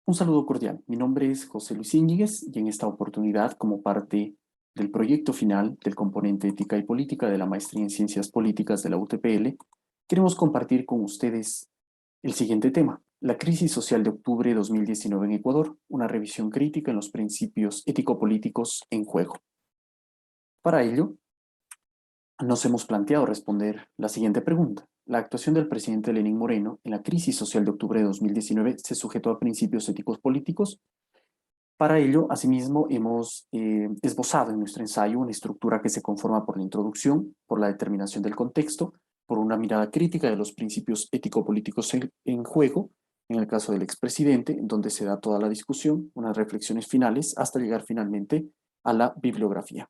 Un saludo cordial. Mi nombre es José Luis Íñiguez y en esta oportunidad, como parte del proyecto final del componente Ética y Política de la Maestría en Ciencias Políticas de la UTPL, queremos compartir con ustedes el siguiente tema: la crisis social de octubre de 2019 en Ecuador, una revisión crítica en los principios ético-políticos en juego. Para ello, nos hemos planteado responder la siguiente pregunta. La actuación del presidente Lenín Moreno en la crisis social de octubre de 2019 se sujetó a principios éticos políticos. Para ello, asimismo, hemos esbozado en nuestro ensayo una estructura que se conforma por la introducción, por la determinación del contexto, por una mirada crítica de los principios ético-políticos en juego, en el caso del expresidente, donde se da toda la discusión, unas reflexiones finales, hasta llegar finalmente a la bibliografía.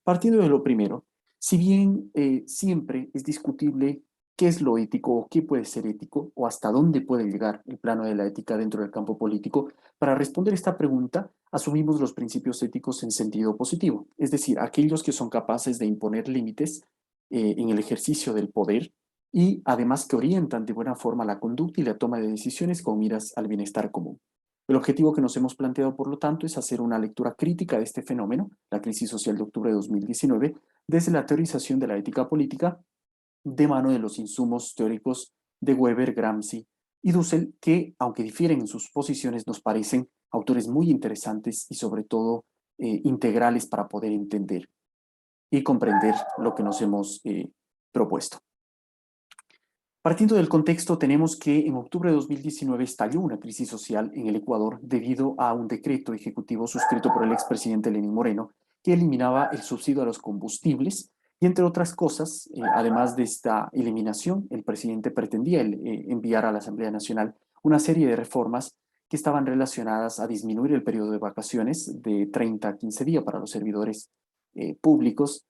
Partiendo de lo primero, si bien siempre es discutible qué es lo ético o qué puede ser ético o hasta dónde puede llegar el plano de la ética dentro del campo político, para responder esta pregunta asumimos los principios éticos en sentido positivo, es decir, aquellos que son capaces de imponer límites en el ejercicio del poder y además que orientan de buena forma la conducta y la toma de decisiones con miras al bienestar común. El objetivo que nos hemos planteado, por lo tanto, es hacer una lectura crítica de este fenómeno, la crisis social de octubre de 2019, desde la teorización de la ética política, de mano de los insumos teóricos de Weber, Gramsci y Dussel, que, aunque difieren en sus posiciones, nos parecen autores muy interesantes y, sobre todo, integrales para poder entender y comprender lo que nos hemos propuesto. Partiendo del contexto, tenemos que en octubre de 2019 estalló una crisis social en el Ecuador debido a un decreto ejecutivo suscrito por el expresidente Lenín Moreno que eliminaba el subsidio a los combustibles y, entre otras cosas, además de esta eliminación, el presidente pretendía enviar a la Asamblea Nacional una serie de reformas que estaban relacionadas a disminuir el periodo de vacaciones de 30 a 15 días para los servidores públicos,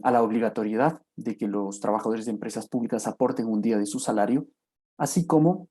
a la obligatoriedad de que los trabajadores de empresas públicas aporten un día de su salario, así como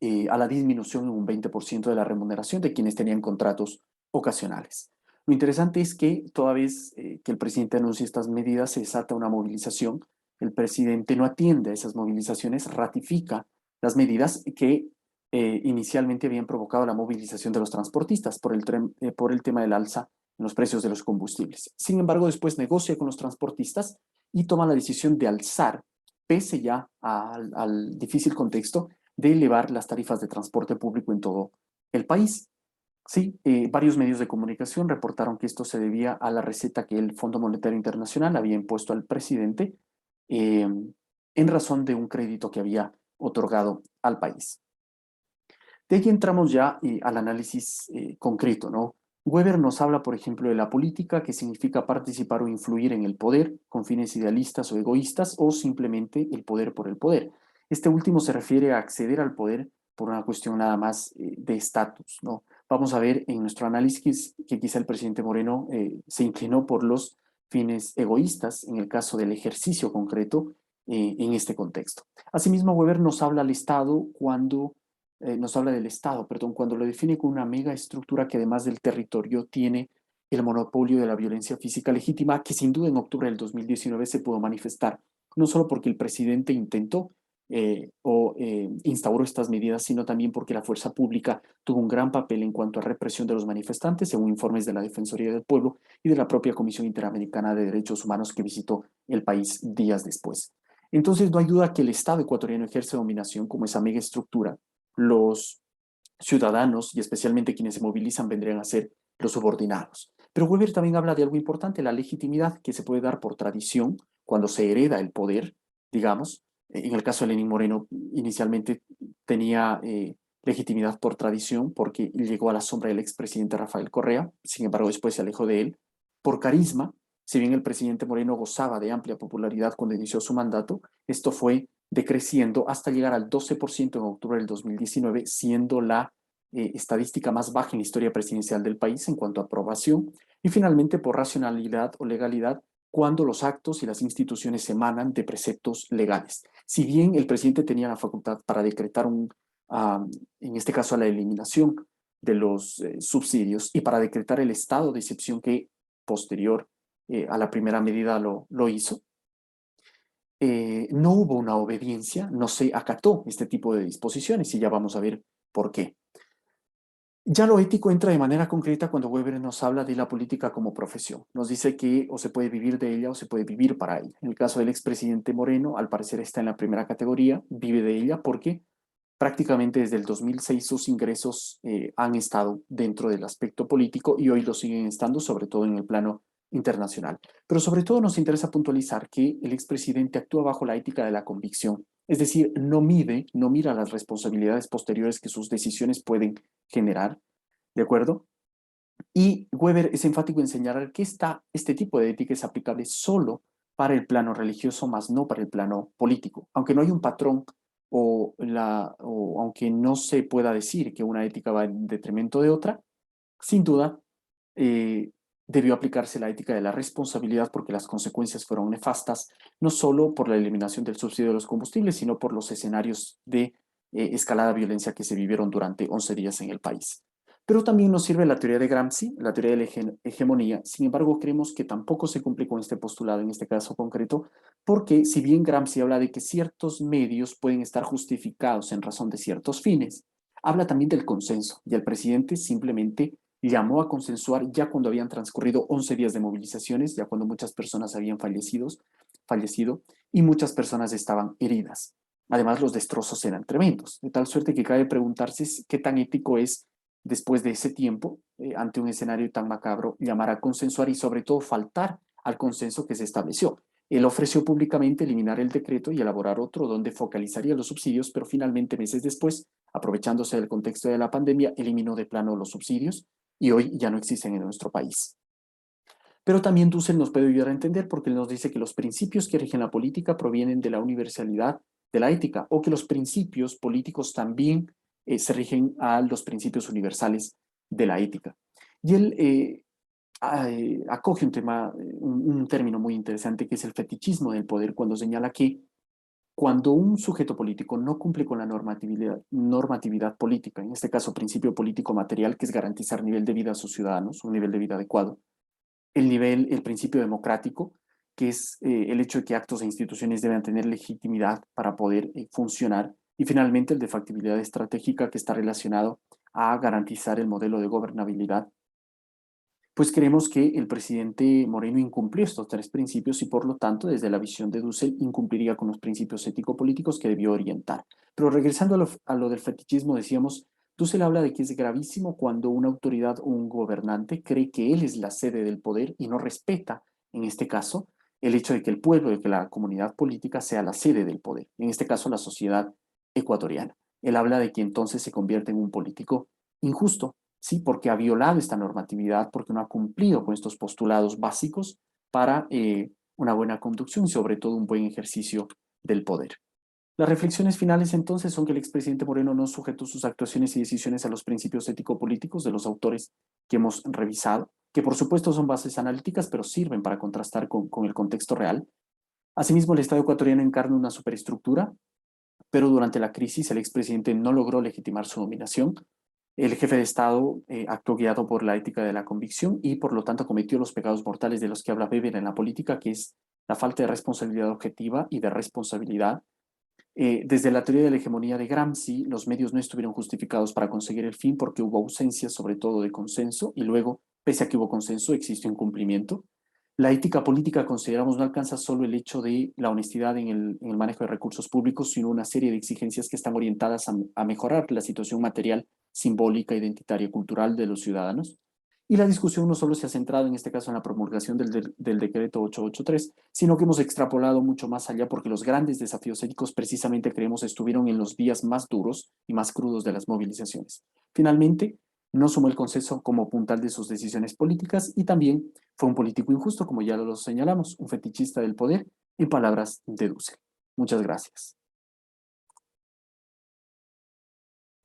a la disminución en un 20% de la remuneración de quienes tenían contratos ocasionales. Lo interesante es que toda vez que el presidente anuncia estas medidas se desata una movilización, el presidente no atiende a esas movilizaciones, ratifica las medidas que inicialmente habían provocado la movilización de los transportistas por el tema del alza en los precios de los combustibles. Sin embargo, después negocia con los transportistas y toma la decisión de alzar, pese ya al difícil contexto, de elevar las tarifas de transporte público en todo el país. Sí, varios medios de comunicación reportaron que esto se debía a la receta que el Fondo Monetario Internacional había impuesto al presidente en razón de un crédito que había otorgado al país. De aquí entramos ya al análisis concreto, ¿no? Weber nos habla, por ejemplo, de la política, que significa participar o influir en el poder con fines idealistas o egoístas, o simplemente el poder por el poder. Este último se refiere a acceder al poder por una cuestión nada más de estatus, ¿no? Vamos a ver en nuestro análisis que quizá el presidente Moreno se inclinó por los fines egoístas en el caso del ejercicio concreto en este contexto. Asimismo, Weber nos habla al Estado cuando nos habla del Estado, perdón, cuando lo define como una mega estructura que además del territorio tiene el monopolio de la violencia física legítima, que sin duda en octubre del 2019 se pudo manifestar, no solo porque el presidente intentó instauró estas medidas, sino también porque la fuerza pública tuvo un gran papel en cuanto a represión de los manifestantes, según informes de la Defensoría del Pueblo y de la propia Comisión Interamericana de Derechos Humanos que visitó el país días después. Entonces, no hay duda que el Estado ecuatoriano ejerce dominación como esa mega estructura. Los ciudadanos y especialmente quienes se movilizan vendrían a ser los subordinados. Pero Weber también habla de algo importante, la legitimidad que se puede dar por tradición cuando se hereda el poder, digamos. En el caso de Lenín Moreno, inicialmente tenía legitimidad por tradición porque llegó a la sombra del expresidente Rafael Correa, sin embargo después se alejó de él. Por carisma, si bien el presidente Moreno gozaba de amplia popularidad cuando inició su mandato, esto fue decreciendo hasta llegar al 12% en octubre del 2019, siendo la estadística más baja en la historia presidencial del país en cuanto a aprobación, y finalmente por racionalidad o legalidad cuando los actos y las instituciones emanan de preceptos legales. Si bien el presidente tenía la facultad para decretar en este caso la eliminación de los subsidios y para decretar el estado de excepción que posterior a la primera medida lo hizo, no hubo una obediencia, no se acató este tipo de disposiciones y ya vamos a ver por qué. Ya lo ético entra de manera concreta cuando Weber nos habla de la política como profesión. Nos dice que o se puede vivir de ella o se puede vivir para ella. En el caso del expresidente Moreno, al parecer está en la primera categoría, vive de ella porque prácticamente desde el 2006 sus ingresos han estado dentro del aspecto político y hoy lo siguen estando, sobre todo en el plano internacional. Pero sobre todo nos interesa puntualizar que el expresidente actúa bajo la ética de la convicción, es decir, no mira las responsabilidades posteriores que sus decisiones pueden generar, ¿de acuerdo? Y Weber es enfático en señalar que este tipo de ética es aplicable solo para el plano religioso, más no para el plano político. Aunque no hay un patrón o aunque no se pueda decir que una ética va en detrimento de otra, sin duda eh, debió aplicarse la ética de la responsabilidad porque las consecuencias fueron nefastas, no solo por la eliminación del subsidio de los combustibles, sino por los escenarios de escalada violencia que se vivieron durante 11 días en el país. Pero también nos sirve la teoría de Gramsci, la teoría de la hegemonía. Sin embargo, creemos que tampoco se cumple con este postulado en este caso concreto, porque si bien Gramsci habla de que ciertos medios pueden estar justificados en razón de ciertos fines, habla también del consenso y el presidente simplemente llamó a consensuar ya cuando habían transcurrido 11 días de movilizaciones, ya cuando muchas personas habían fallecido y muchas personas estaban heridas. Además, los destrozos eran tremendos, de tal suerte que cabe preguntarse qué tan ético es, después de ese tiempo, ante un escenario tan macabro, llamar a consensuar y sobre todo faltar al consenso que se estableció. Él ofreció públicamente eliminar el decreto y elaborar otro donde focalizaría los subsidios, pero finalmente meses después, aprovechándose del contexto de la pandemia, eliminó de plano los subsidios y hoy ya no existen en nuestro país. Pero también Dussel nos puede ayudar a entender porque él nos dice que los principios que rigen la política provienen de la universalidad de la ética o que los principios políticos también se rigen a los principios universales de la ética. Y él acoge un término muy interesante que es el fetichismo del poder cuando señala que cuando un sujeto político no cumple con la normatividad política, en este caso principio político material, que es garantizar nivel de vida a sus ciudadanos, un nivel de vida adecuado, el principio democrático, que es el hecho de que actos e instituciones deben tener legitimidad para poder funcionar, y finalmente el de factibilidad estratégica, que está relacionado a garantizar el modelo de gobernabilidad. Pues creemos que el presidente Moreno incumplió estos tres principios y por lo tanto, desde la visión de Dussel, incumpliría con los principios ético-políticos que debió orientar. Pero regresando a lo del fetichismo, decíamos, Dussel habla de que es gravísimo cuando una autoridad o un gobernante cree que él es la sede del poder y no respeta, en este caso, el hecho de que el pueblo, de que la comunidad política sea la sede del poder, en este caso la sociedad ecuatoriana. Él habla de que entonces se convierte en un político injusto, sí, porque ha violado esta normatividad, porque no ha cumplido con estos postulados básicos para una buena conducción y sobre todo un buen ejercicio del poder. Las reflexiones finales entonces son que el expresidente Moreno no sujetó sus actuaciones y decisiones a los principios ético-políticos de los autores que hemos revisado, que por supuesto son bases analíticas, pero sirven para contrastar con el contexto real. Asimismo, el Estado ecuatoriano encarna una superestructura, pero durante la crisis el expresidente no logró legitimar su nominación. El jefe de Estado actuó guiado por la ética de la convicción y por lo tanto cometió los pecados mortales de los que habla Weber en la política, que es la falta de responsabilidad objetiva y de responsabilidad. Desde la teoría de la hegemonía de Gramsci, los medios no estuvieron justificados para conseguir el fin porque hubo ausencia sobre todo de consenso y luego, pese a que hubo consenso, existió incumplimiento. La ética política, consideramos, no alcanza solo el hecho de la honestidad en el manejo de recursos públicos, sino una serie de exigencias que están orientadas a mejorar la situación material, simbólica, identitaria, cultural de los ciudadanos. Y la discusión no solo se ha centrado en este caso en la promulgación del decreto 883, sino que hemos extrapolado mucho más allá porque los grandes desafíos éticos precisamente creemos estuvieron en los días más duros y más crudos de las movilizaciones. Finalmente, no sumó el consenso como puntal de sus decisiones políticas y también fue un político injusto, como ya lo señalamos, un fetichista del poder, en palabras de Dussel. Muchas gracias.